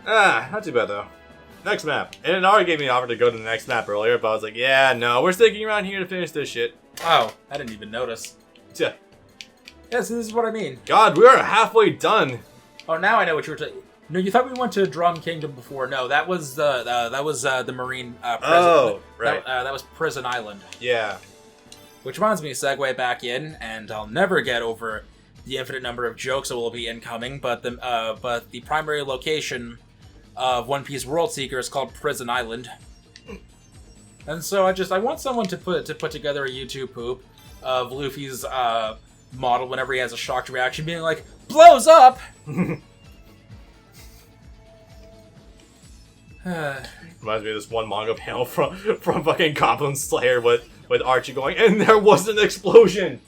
Not too bad though. Next map. And it already gave me an offer to go to the next map earlier, but I was like, yeah, no, we're sticking around here to finish this shit. Oh, I didn't even notice. Yeah. Yes, this is what I mean. God, we are halfway done. Oh, now I know what you were talking. No, you thought we went to Drum Kingdom before. No, that was the Marine prison. Oh, right. That was Prison Island. Yeah. Which reminds me, segue back in, and I'll never get over the infinite number of jokes that will be incoming. But the primary location of One Piece World Seeker is called Prison Island. And so I want someone to put together a YouTube poop of Luffy's model whenever he has a shocked reaction, being like, "Blows up." Reminds me of this one manga panel from fucking Goblin Slayer with Archie going, and there was an explosion.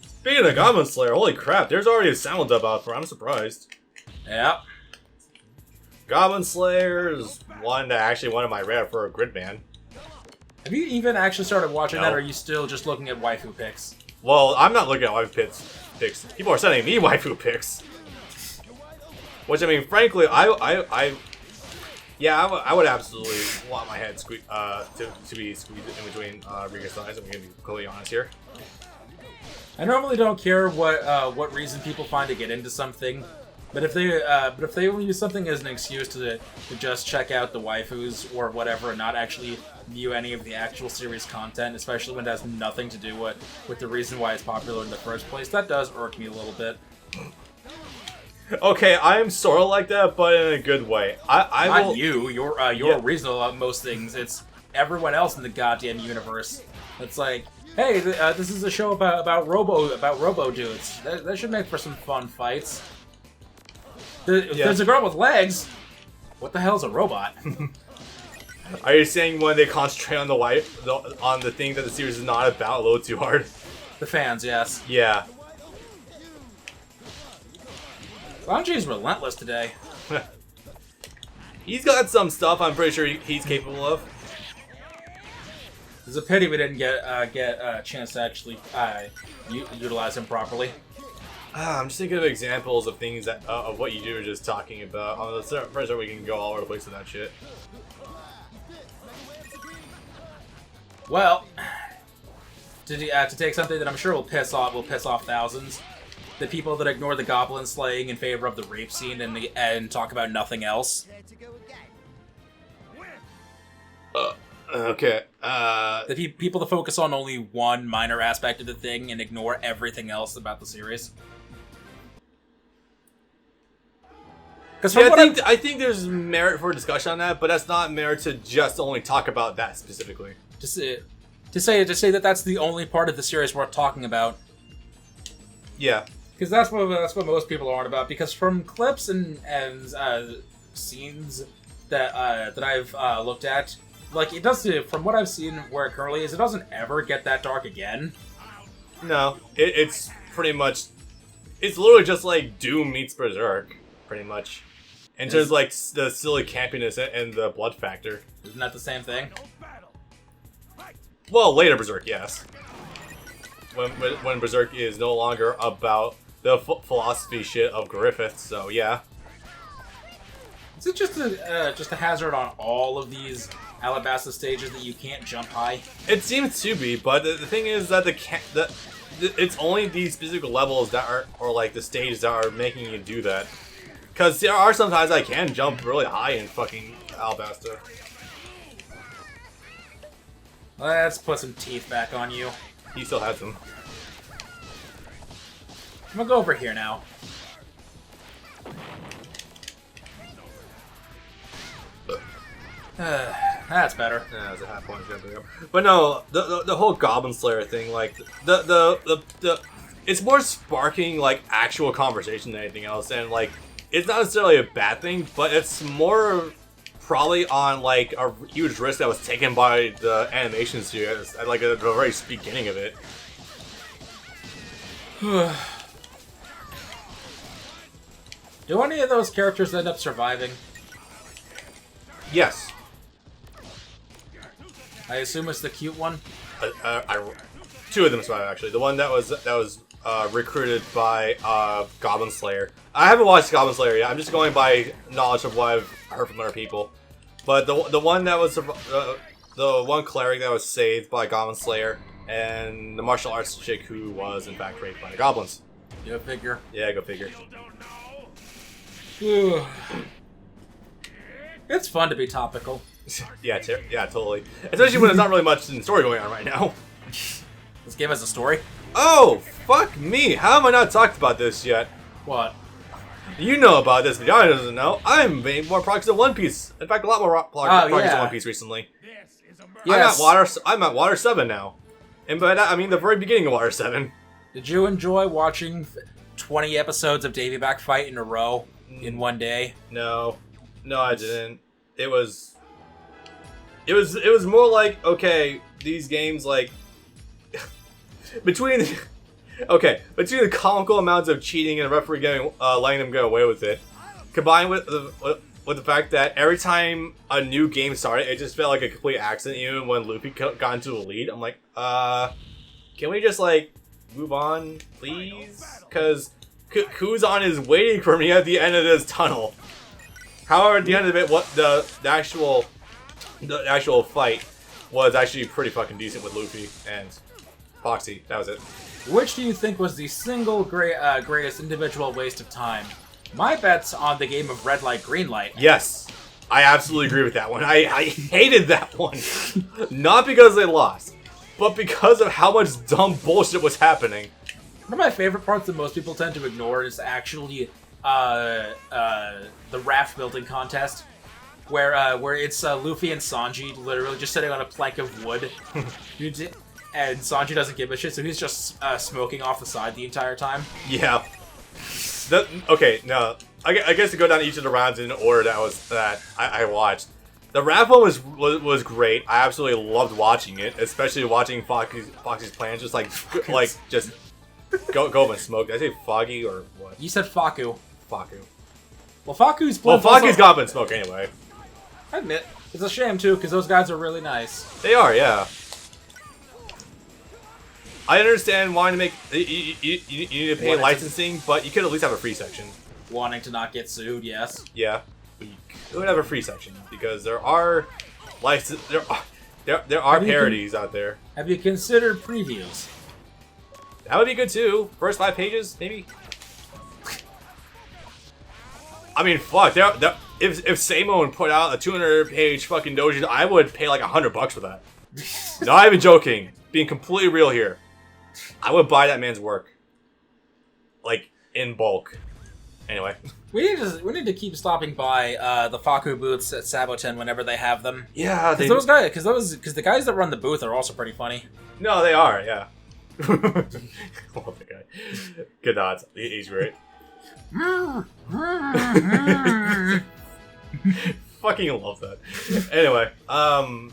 Speaking of Goblin Slayer, holy crap, there's already a sound dub out for it. I'm surprised. Yeah. Goblin Slayer is one of my rare for a Gridman. Have you even actually started watching No. that, or are you still just looking at waifu pics? Well, I'm not looking at waifu pics. People are sending me waifu pics. Which, I mean, frankly, I would absolutely want my head to be squeezed in between Rika's thighs. I'm gonna be completely honest here. I normally don't care what reason people find to get into something, but if they only use something as an excuse to just check out the waifus or whatever and not actually view any of the actual series content, especially when it has nothing to do with the reason why it's popular in the first place, that does irk me a little bit. Okay, I'm sort of like that, but in a good way. Not you. You're reasonable about most things. It's everyone else in the goddamn universe. It's like, hey, this is a show about robo dudes. That should make for some fun fights. There's a girl with legs. What the hell's a robot? Are you saying when they concentrate on on the thing that the series is not about a little too hard? The fans, yes. Yeah. Sanji's relentless today. He's got some stuff I'm pretty sure he's capable of. It's a pity we didn't get a chance to actually utilize him properly. I'm just thinking of examples of things that of what you were just talking about. On the first we can go all over the place with that shit. Well, to take something that I'm sure will piss off thousands. The people that ignore the goblin slaying in favor of the rape scene and talk about nothing else. Okay. The people that focus on only one minor aspect of the thing and ignore everything else about the series. Yeah, I think there's merit for a discussion on that, but that's not merit to just only talk about that specifically. To say that that's the only part of the series worth talking about. Yeah. Because that's what most people aren't about. Because from clips and scenes that I've looked at, like it does. From what I've seen, where it currently is, it doesn't ever get that dark again. No, it's pretty much. It's literally just like Doom meets Berserk, pretty much. In terms of like the silly campiness and the blood factor. Isn't that the same thing? Well, later Berserk, yes. When Berserk is no longer about the philosophy shit of Griffith, so yeah. Is it just a hazard on all of these Alabasta stages that you can't jump high? It seems to be, but the thing is that it's only these physical levels that are, or like the stages that are making you do that. Because there are sometimes I can jump really high in fucking Alabasta. Let's put some teeth back on you. He still has them. I'm gonna go over here now. That's better. Yeah, that was a half point jumping up. But no, the whole Goblin Slayer thing, like the it's more sparking like actual conversation than anything else, and like it's not necessarily a bad thing, but it's more probably on like a huge risk that was taken by the animation studio at like the very beginning of it. Do any of those characters end up surviving? Yes. I assume it's the cute one. Two of them survived actually. The one that was recruited by Goblin Slayer. I haven't watched Goblin Slayer yet. I'm just going by knowledge of what I've heard from other people. But the one that was the one cleric that was saved by Goblin Slayer, and the martial arts chick who was in fact raped by the goblins. Go figure. Yeah, go figure. It's fun to be topical. Yeah, totally. Especially when there's not really much in the story going on right now. This game has a story? Oh, fuck me. How have I not talked about this yet? What? You know about this, but y'all doesn't know. I'm made more progress in One Piece. In fact, a lot more progress in One Piece recently. Yes. I'm at Water 7 now. And by that, I mean the very beginning of Water 7. Did you enjoy watching 20 episodes of Davy Back fight in a row in one day? No, I didn't. It was more like, okay, these games like between the comical amounts of cheating and the referee letting them get away with it, combined with the fact that every time a new game started, it just felt like a complete accident. Even when Luffy got into the lead, I'm like, can we just like move on, please? Because Kuzan is waiting for me at the end of this tunnel. However, at the end of it, what the actual fight was actually pretty fucking decent with Luffy and Foxy. That was it. Which do you think was the single greatest individual waste of time? My bet's on the game of Red Light, Green Light. Yes, I absolutely agree with that one. I hated that one. Not because they lost, but because of how much dumb bullshit was happening. One of my favorite parts that most people tend to ignore is actually the raft building contest, where it's Luffy and Sanji literally just sitting on a plank of wood, and Sanji doesn't give a shit, so he's just smoking off the side the entire time. Yeah. Okay, no. I guess to go down each of the rounds in order that I watched. The raft one was great. I absolutely loved watching it, especially watching Foxy's plans just just go and smoke. Did I say Foggy or what? You said Faku. Faku. Well, Faku's Foggy's got up and smoke anyway. I admit, it's a shame too, because those guys are really nice. They are, yeah. I understand wanting to make you need to pay licensing, but you could at least have a free section. Wanting to not get sued, yes. Yeah, but you could have a free section because there are there are parodies out there. Have you considered previews? That would be good too. First 5 pages, maybe. I mean, fuck. If Samon put out a 200-page fucking dojo, I would pay like $100 for that. Not even joking. Being completely real here. I would buy that man's work. Like, in bulk. Anyway. We need to keep stopping by the Faku booths at Saboten whenever they have them. Yeah, because the guys that run the booth are also pretty funny. No, they are, yeah. Love the guy. Good odds. He's great. Fucking love that. Anyway, oh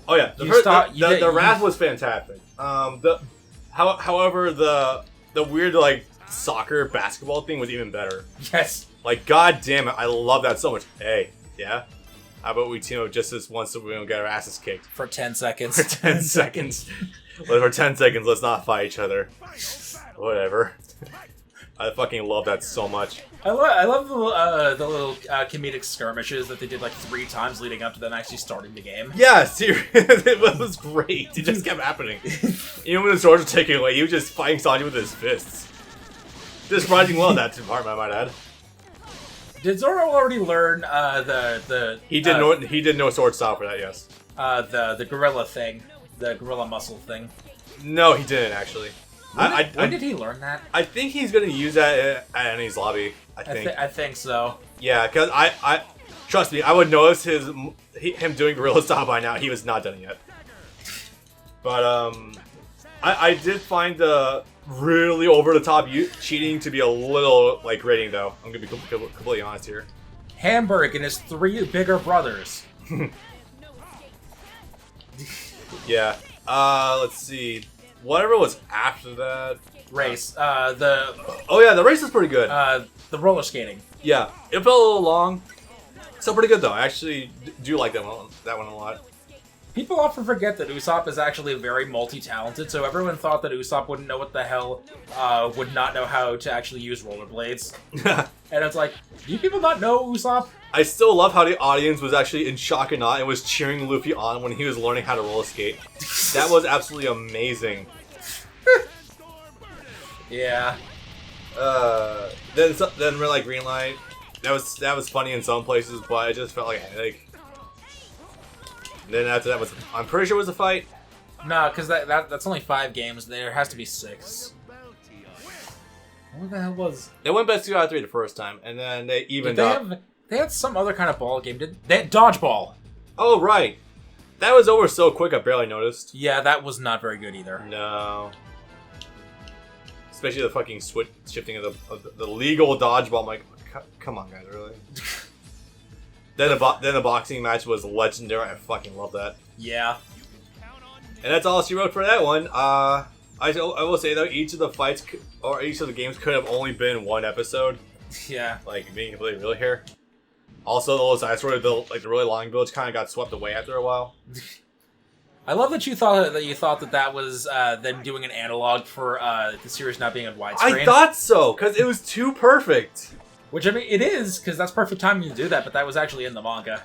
yeah, the Wrath was fantastic. However, the weird like soccer basketball thing was even better. Yes. Like, god damn it, I love that so much. Hey, yeah. How about we team up just this once so we don't get our asses kicked for 10 seconds? For 10 seconds. Well, for 10 seconds, let's not fight each other. Whatever. I fucking love that so much. I love the little comedic skirmishes that they did like 3 times leading up to them actually starting the game. Yeah, seriously, it was great. It just kept happening. Even when the swords were taken away, he was just fighting Sanji with his fists. Just surprising well in that part, I might add. Did Zoro already learn He did no sword style for that, yes. The gorilla thing, the gorilla muscle thing? No, he didn't actually. When did he learn that? I think he's gonna use that at Annie's lobby. I think so. Yeah, because I trust me, I would notice him doing gorilla style by now. He was not done it yet. But I did find the really over the top cheating to be a little like grating though. I'm gonna be completely honest here. Hamburg and his 3 bigger brothers. Yeah. Let's see. Whatever was after that. Race. Oh yeah, the race was pretty good. The roller skating. Yeah, it felt a little long. Still pretty good though. I actually do like that one a lot. People often forget that Usopp is actually very multi-talented, so everyone thought that Usopp wouldn't know what the hell, would not know how to actually use rollerblades. And it's like, do you people not know Usopp? I still love how the audience was actually in shock and awe and was cheering Luffy on when he was learning how to roller skate. That was absolutely amazing. Yeah. Then we're like green light. That was funny in some places, but it just felt like a headache. Then after that was, I'm pretty sure it was a fight. No, because that's only 5 games. There has to be 6. What the hell was? They went best 2 out of 3 the first time, and then they evened up. They had some other kind of ball game. They had dodgeball. Oh right, that was over so quick. I barely noticed. Yeah, that was not very good either. No. Especially the fucking shifting of the legal dodgeball. I'm like, come on, guys, really? Then the boxing match was legendary. I fucking love that. Yeah. And that's all she wrote for that one. I will say though, each of the fights or each of the games could have only been 1 episode. Yeah. Like being completely real here. Also, those I sort of built like the really long builds kind of got swept away after a while. I love that you thought that was them doing an analog for the series not being on widescreen. I thought so because it was too perfect. Which I mean, it is because that's perfect timing to do that. But that was actually in the manga.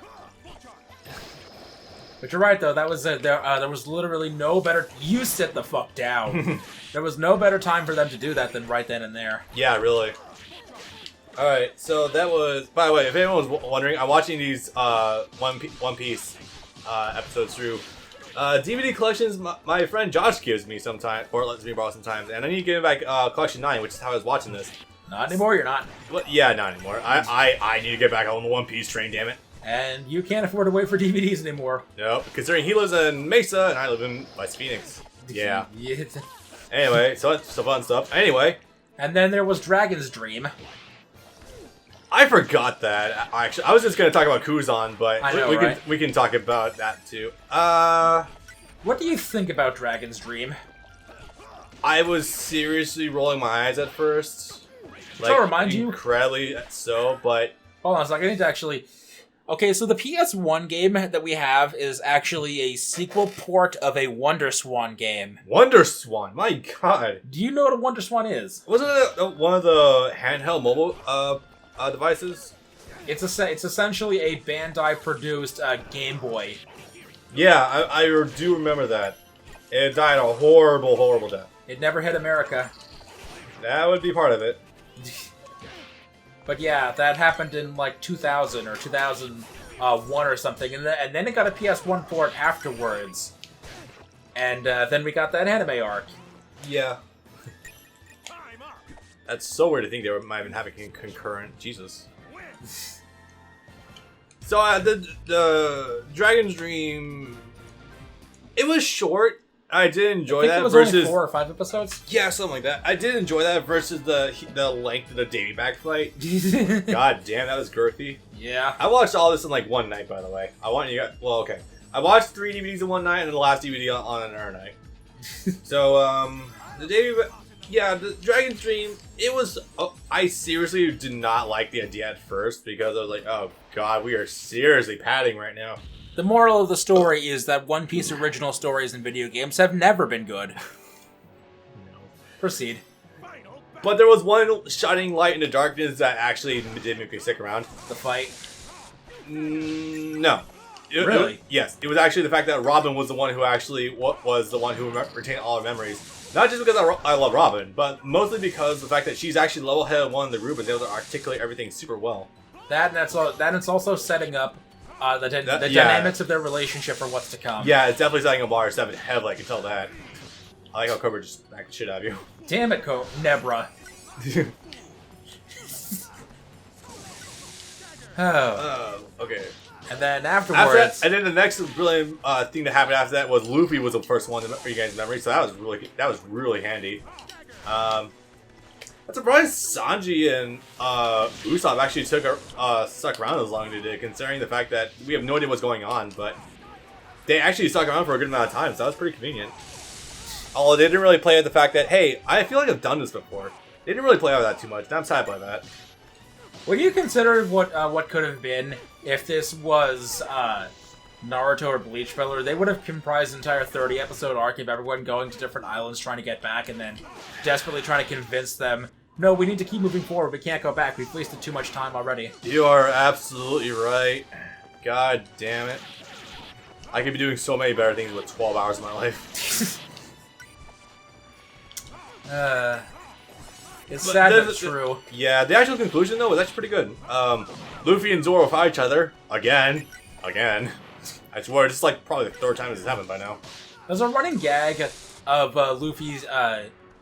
But you're right though. That was there was literally no better. You sit the fuck down. There was no better time for them to do that than right then and there. Yeah, really. All right, so that was. By the way, if anyone was wondering, I'm watching these One Piece episodes through DVD collections. My friend Josh gives me sometimes, or lets me borrow sometimes, and I need to give him back collection 9, which is how I was watching this. Not anymore. You're not. Well, yeah, not anymore. I need to get back on the One Piece train. Damn it. And you can't afford to wait for DVDs anymore. Nope. Considering he lives in Mesa and I live in West Phoenix. Yeah. Anyway, so that's some fun stuff. Anyway. And then there was Dragon's Dream. I forgot that. Actually, I was just gonna talk about Kuzan, but we can talk about that too. What do you think about Dragon's Dream? I was seriously rolling my eyes at first. Like, to remind you, incredibly so, but hold on a second. I need to actually. Okay, so the PS1 game that we have is actually a sequel port of a Wonder Swan game. Wonder Swan, my god! Do you know what a Wonder Swan is? Wasn't it one of the handheld mobile devices? It's essentially a Bandai-produced Game Boy. Yeah, I do remember that. It died a horrible, horrible death. It never hit America. That would be part of it. But yeah, that happened in like 2000 or 2001 or something, and then it got a PS1 port afterwards. And then we got that anime arc. Yeah. That's so weird to think they might have been having concurrent. Jesus. So the Dragon's Dream, it was short. I did enjoy that. It was versus only 4 or 5 episodes. Yeah, something like that. I did enjoy that versus the length of the Davy back fight. God damn, that was girthy. Yeah. I watched all this in like one night, by the way. I okay. I watched 3 DVDs in one night and the last DVD on another night. So the Dragon's Dream. It was. I seriously did not like the idea at first because I was like, oh god, we are seriously padding right now. The moral of the story is that One Piece original stories in video games have never been good. No. Proceed. But there was one shining light in the darkness that actually did make me stick around. The fight? No. Really? Yes. It was actually the fact that Robin was the one who actually was the one who retained all our memories. Not just because I love Robin, but mostly because the fact that she's actually level-headed one in the group and able to articulate everything super well. That and it's also setting up the dynamics of their relationship for what's to come. Yeah, it's definitely setting a bar 7 heavily, I can tell that. I like how Cobra just smacked the shit out of you. Damn it, Nebra. Okay. And then afterwards... and then the next brilliant thing that happened after that was Luffy was the first one for you guys' memory, so that was really handy. I'm surprised Sanji and Usopp actually stuck around as long as they did, considering the fact that we have no idea what's going on, but they actually stuck around for a good amount of time, so that was pretty convenient. Although they didn't really play at the fact that, hey, I feel like I've done this before. They didn't really play out that too much, and I'm sad by that. Well, you consider what could have been if this was Naruto or Bleach filler, they would have comprised an entire 30-episode arc of everyone going to different islands trying to get back and then desperately trying to convince them, no, we need to keep moving forward, we can't go back, we've wasted too much time already. You are absolutely right. God damn it. I could be doing so many better things with 12 hours of my life. It's sad but true. Yeah, the actual conclusion, though, was actually pretty good. Luffy and Zoro fight each other. Again. I swear, it's like probably the third time this has happened by now. There's a running gag of Luffy's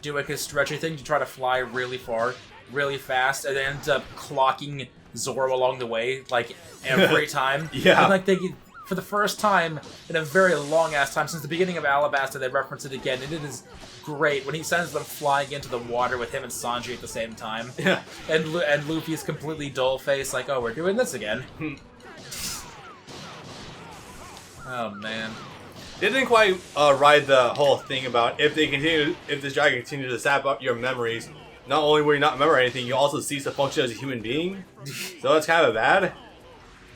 doing his stretchy thing to try to fly really far, really fast, and then ends up clocking Zoro along the way, like, every time. Yeah. And, like, for the first time in a very long-ass time, since the beginning of Alabasta, they reference it again, and it is great when he sends them flying into the water with him and Sanji at the same time. Yeah. And Luffy's completely dull-faced, like, oh, we're doing this again. Oh, man. They didn't quite ride the whole thing about if this dragon continues to sap up your memories, not only will you not remember anything, you also cease to function as a human being. So that's kind of bad.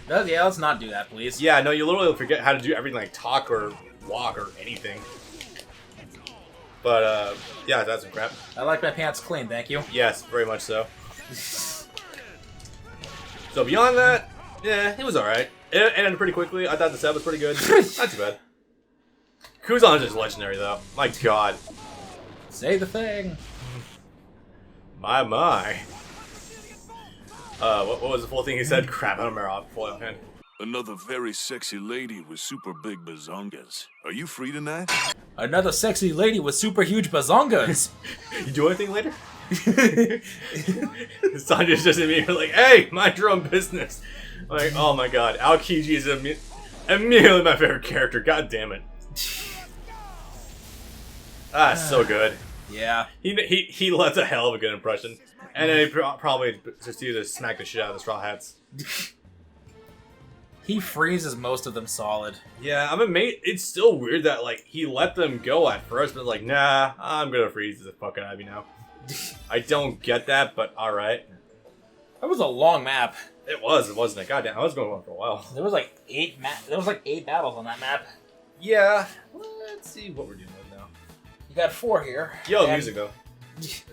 Yeah, let's not do that, please. Yeah, no, you literally forget how to do everything like talk or walk or anything. But, yeah, that's some crap. I like my pants clean, thank you. Yes, very much so. So beyond that, yeah, it was alright. It ended pretty quickly. I thought the set was pretty good. Not too bad. Kuzan is just legendary, though. My god. Say the thing. My. What was the full thing he said? Crap, I don't remember off the hand. Another very sexy lady with super big bazongas. Are you free tonight? Another sexy lady with super huge bazongas. You do anything later? Sanja's just immediately like, hey, mind your own business. I'm like, oh my god, Aokiji is immediately my favorite character. God damn it. Ah, so good. Yeah. He left a hell of a good impression. And then he probably just used to smack the shit out of the Straw Hats. He freezes most of them solid. Yeah, I'm amazed. It's still weird that, like, he let them go at first, but like, nah, I'm gonna freeze the fucking Ivy now. I don't get that, but alright. That was a long map. It was, wasn't it? Goddamn, I was going on for a while. There was like 8 battles on that map. Yeah. Let's see what we're doing now. You got 4 here. Yo, music though.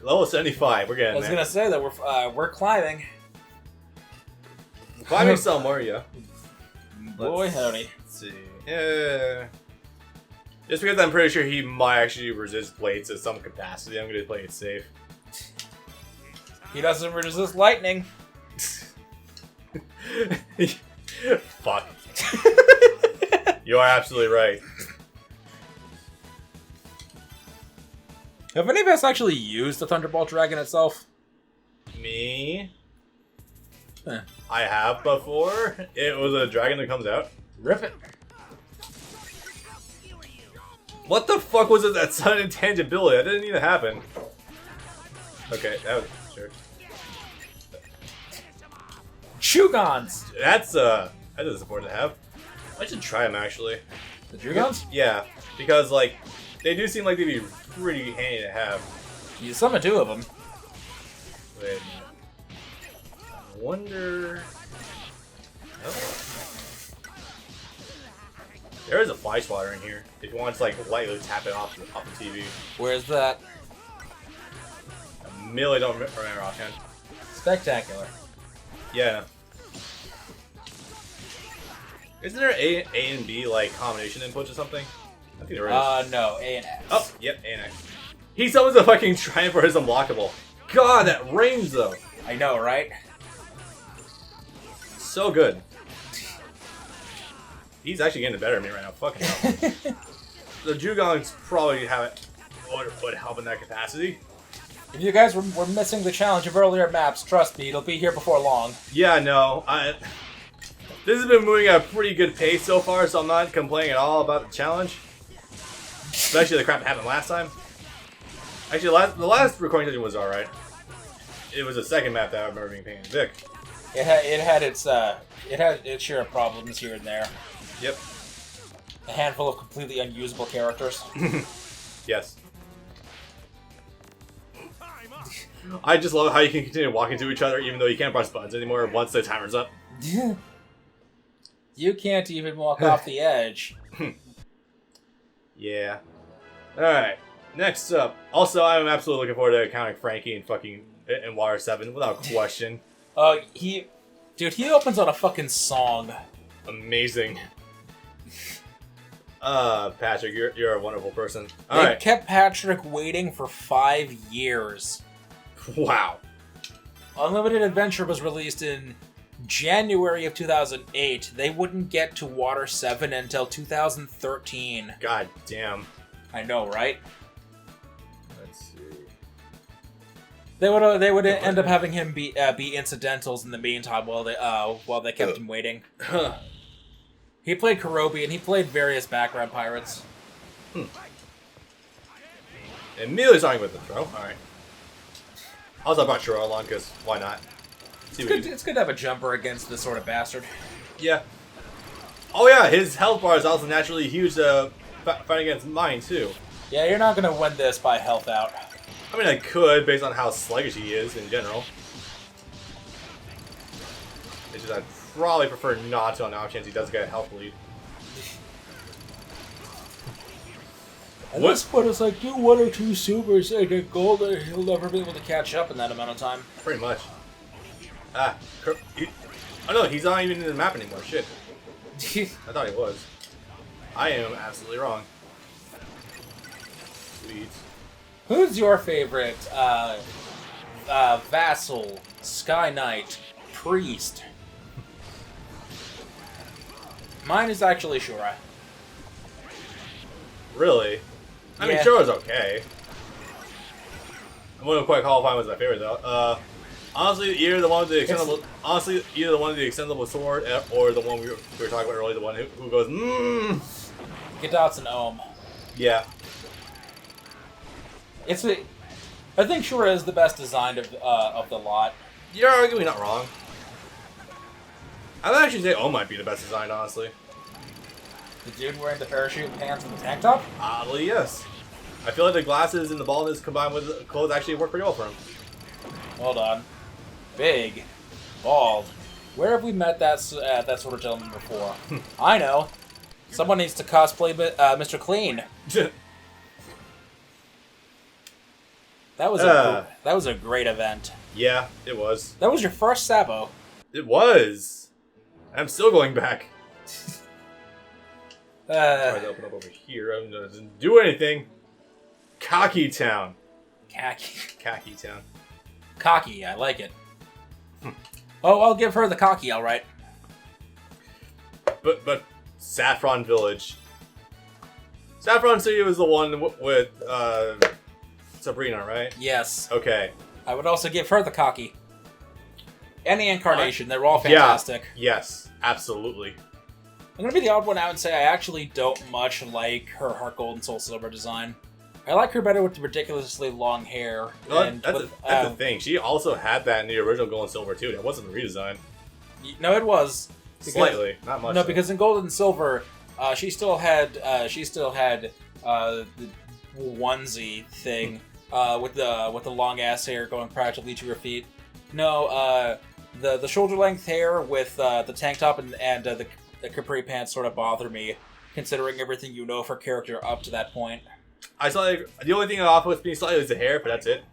Level 75, we're getting there. I was gonna say that we're climbing. Climbing somewhere, yeah. Boy, howdy. Let's see. Yeah. Just because I'm pretty sure he might actually resist blades to some capacity, I'm gonna play it safe. He doesn't resist lightning. Fuck. You are absolutely right. Have any of us actually used the Thunderbolt Dragon itself? Me? Huh. I have before. It was a dragon that comes out. Rip it. What the fuck was it that sudden intangibility? That didn't need to happen. Okay, that was sure. Chugons! That is important to have. I should try them actually. The Chugons? Yeah, because like they do seem like they'd be pretty handy to have. You summon 2 of them. Wait a minute. I wonder. Oh. There is a fly swatter in here. If you want to like lightly tap it off the TV. Where's that? I really don't remember offhand. Spectacular. Yeah. Isn't there A and B like combination inputs or something? I think there is. No, A and X. Oh, yep, A and X. He summons a fucking Triumph for his unblockable. God, that range though. I know, right? So good. He's actually getting better than me right now. Fucking hell. The Jugons probably would help in that capacity. If you guys were missing the challenge of earlier maps, trust me, it'll be here before long. Yeah, no. This has been moving at a pretty good pace so far, so I'm not complaining at all about the challenge. Especially the crap that happened last time. Actually, the last recording session was alright. It was the second map that I remember being pain in the dick. It had its share of problems here and there. Yep. A handful of completely unusable characters. Yes. I just love how you can continue walking to each other even though you can't press buttons anymore once the timer's up. You can't even walk off the edge. Yeah. Alright. Next up. Also, I'm absolutely looking forward to encountering Frankie in Water 7 without question. He opens on a fucking song. Amazing. Patrick, you're a wonderful person. They Alright. kept Patrick waiting for 5 years. Wow. Unlimited Adventure was released in January of 2008. They wouldn't get to Water 7 until 2013. God damn. I know, right? Let's see. They would end up having him be incidentals in the meantime while they kept him waiting. He played Kurobi and he played various background pirates. Immediately starting with the throw. Alright. Also, I brought Shiro along because why not? It's good to have a jumper against this sort of bastard. Yeah. Oh yeah, his health bar is also naturally huge fighting against mine too. Yeah, you're not gonna win this by health out. I mean, I could based on how sluggish he is in general. It's just I'd probably prefer not to on the off chance he does get a health lead. At this point, it's like, do 1 or 2 supers and get gold, and he'll never be able to catch up in that amount of time. Pretty much. Oh no, he's not even in the map anymore. Shit. I thought he was. I am absolutely wrong. Sweet. Who's your favorite vassal, Sky Knight, priest? Mine is actually Shura. Really? I mean, Yeah. Shura's okay. I wouldn't quite qualify him as my favorite though. Honestly, either the one with the extendable sword, or the one we were talking about earlier, the one who goes Gadot's an Ohm. Yeah. I think Shura is the best designed of the lot. You're arguably not wrong. I would actually say O might be the best designed, honestly. The dude wearing the parachute pants and the tank top? Oddly, yes. I feel like the glasses and the baldness combined with the clothes actually work pretty well for him. Hold on. Big. Bald. Where have we met that sort of gentleman before? I know. Someone needs to cosplay Mr. Clean. That was a great event. Yeah, it was. That was your first Sabo. It was. I'm still going back. Try to open up over here. It doesn't do anything. Cocky Town. Khaki Town. Cocky, I like it. Oh, I'll give her the cocky, alright. But Saffron Village. Saffron City was the one with Sabrina, right? Yes. Okay. I would also give her the cocky. Any incarnation, they're all fantastic. Yeah. Yes, absolutely. I'm gonna be the odd one out and say I actually don't much like her Heart Gold and Soul Silver design. I like her better with the ridiculously long hair. That's the thing. She also had that in the original Gold and Silver too. That wasn't a redesign. No, it was. Slightly, not much. No, though. because in Gold and Silver, she still had the onesie thing with the long ass hair going practically to her feet. No, the shoulder length hair with the tank top and the capri pants sort of bother me, considering everything you know of her character up to that point. I saw the only thing off with me slightly is the hair, but that's it.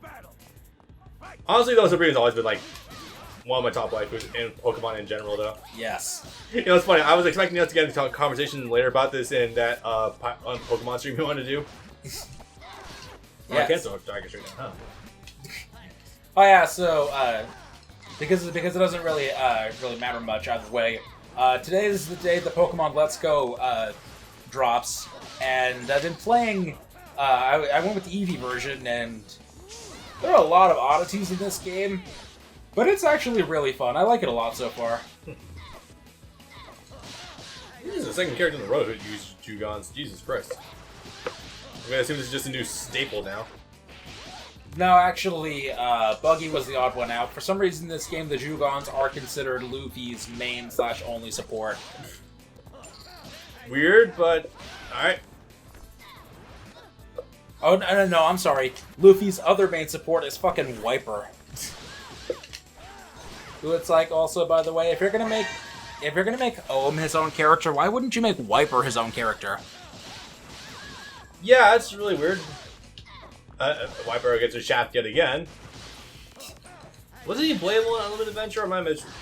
Honestly, though, Sabrina's always been like one of my top waifus in Pokemon in general, though. Yes. You know, it's funny. I was expecting us to get into a conversation later about this in that Pokemon stream we want to do. Yes. I can't throw a Dragon straight now, huh? Oh yeah, so because it doesn't really matter much either way. Today is the day the Pokemon Let's Go drops, and I've been playing. I went with the Eevee version, and there are a lot of oddities in this game, but it's actually really fun. I like it a lot so far. This is the second character in the row who used Jugons. Jesus Christ. I'm gonna assume this is just a new staple now. No, actually, Buggy was the odd one out. For some reason in this game, the Jugons are considered Luffy's main/only support. Weird, but alright. Oh, no, I'm sorry. Luffy's other main support is fucking Wiper. Who it's like, also, by the way, if you're gonna make if you're gonna make Ohm his own character, why wouldn't you make Wiper his own character? Yeah, that's really weird. Wiper gets a shaft yet again. Wasn't he playable in Unlimited Adventure,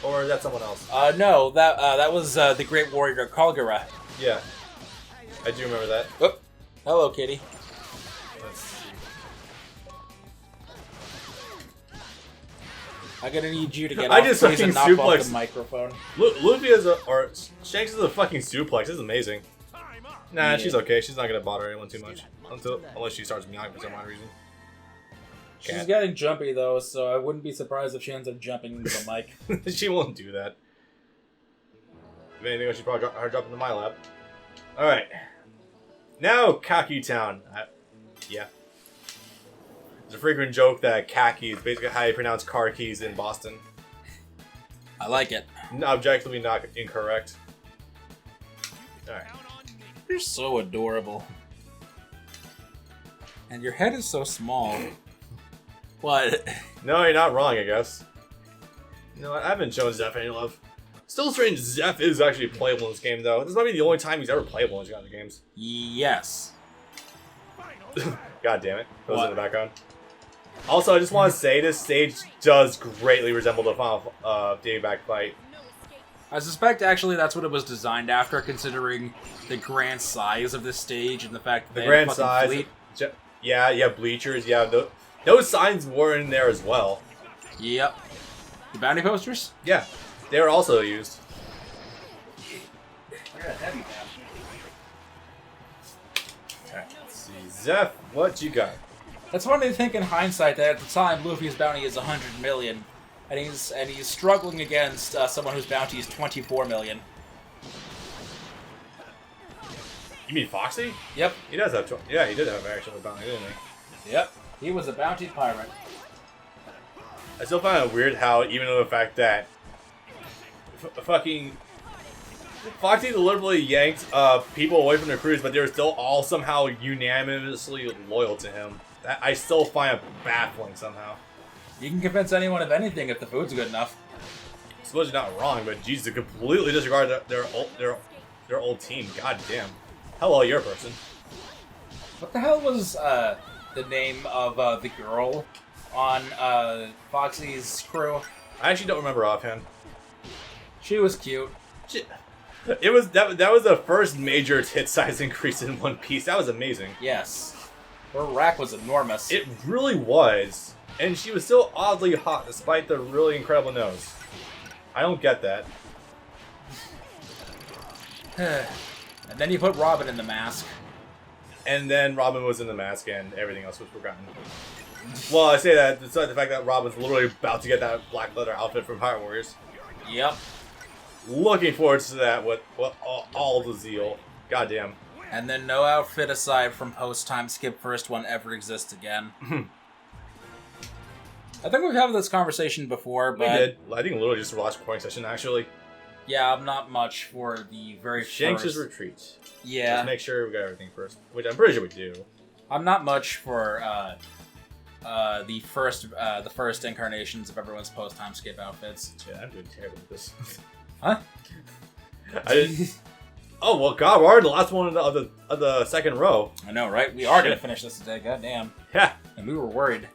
or is that someone else? No, that was the Great Warrior Kalgara. Yeah, I do remember that. Oh, hello, kitty. Let's see. I'm gonna need you to get I off, just please, and knock fucking off suplex. the microphone. Luffy is or Shanks is a fucking suplex. This is amazing. Nah, Yeah. she's okay. She's not gonna bother anyone too much unless she starts meowing for some odd reason. She's Cat. getting jumpy though, so I wouldn't be surprised if she ends up jumping into the mic. She won't do that. If anything, I should probably drop into my lap. All right. Now, Kaki Town. Yeah. There's a frequent joke that Kaki is basically how you pronounce car keys in Boston. I like it. Objectively not incorrect. Alright. You're so adorable. And your head is so small. What? No, you're not wrong, I guess. You know what? I haven't shown Zeph any love. Still strange, Zeph is actually playable in this game, though. This might be the only time he's ever playable in these kinds of games. Yes. God damn it. Those What? in the background. Also, I just want to say this stage does greatly resemble the final dating back fight. I suspect actually that's what it was designed after, considering the grand size of this stage and the fact that The they grand had a fucking size. fleet. Yeah, you have bleachers. Yeah, those signs were in there as well. Yep. The bounty posters? Yeah, they were also used. Alright, let's see. Zeph, what you got? That's funny to think in hindsight that at the time Luffy's bounty is 100 million, and he's struggling against someone whose bounty is 24 million. You mean Foxy? Yep. He does have. Yeah, he did have actually a bounty, didn't he? Yep. He was a bounty pirate. I still find it weird how, even though the fact that fucking Foxy deliberately yanked people away from their crews, but they were still all somehow unanimously loyal to him. That I still find it baffling somehow. You can convince anyone of anything if the food's good enough. I suppose you're not wrong, but Jesus, to completely disregard their old team. God damn. Hello, you're a person. What the hell was the name of the girl on Foxy's crew? I actually don't remember offhand. She was cute. It was that was the first major hit size increase in One Piece. That was amazing. Yes. Her rack was enormous. It really was. And she was still oddly hot despite the really incredible nose. I don't get that. And then you put Robin in the mask. And then Robin was in the mask and everything else was forgotten. Well, I say that despite the fact that Robin's literally about to get that black leather outfit from Pirate Warriors. Yep. Looking forward to that with all the zeal. Goddamn. And then no outfit aside from post-time skip first one ever exists again. I think we've had this conversation before, but... We did. I think literally just the last recording session, actually. Yeah, I'm not much for the very Shanks' first... retreat. Yeah. Just make sure we got everything first. Which I'm pretty sure we do. I'm not much for the first incarnations of everyone's post-time skip outfits. Yeah, I'm doing terrible with this. Huh? I didn't... Oh, well, God, we're already the last one of the second row. I know, right? We are going to finish this today, goddamn. Yeah. And we were worried.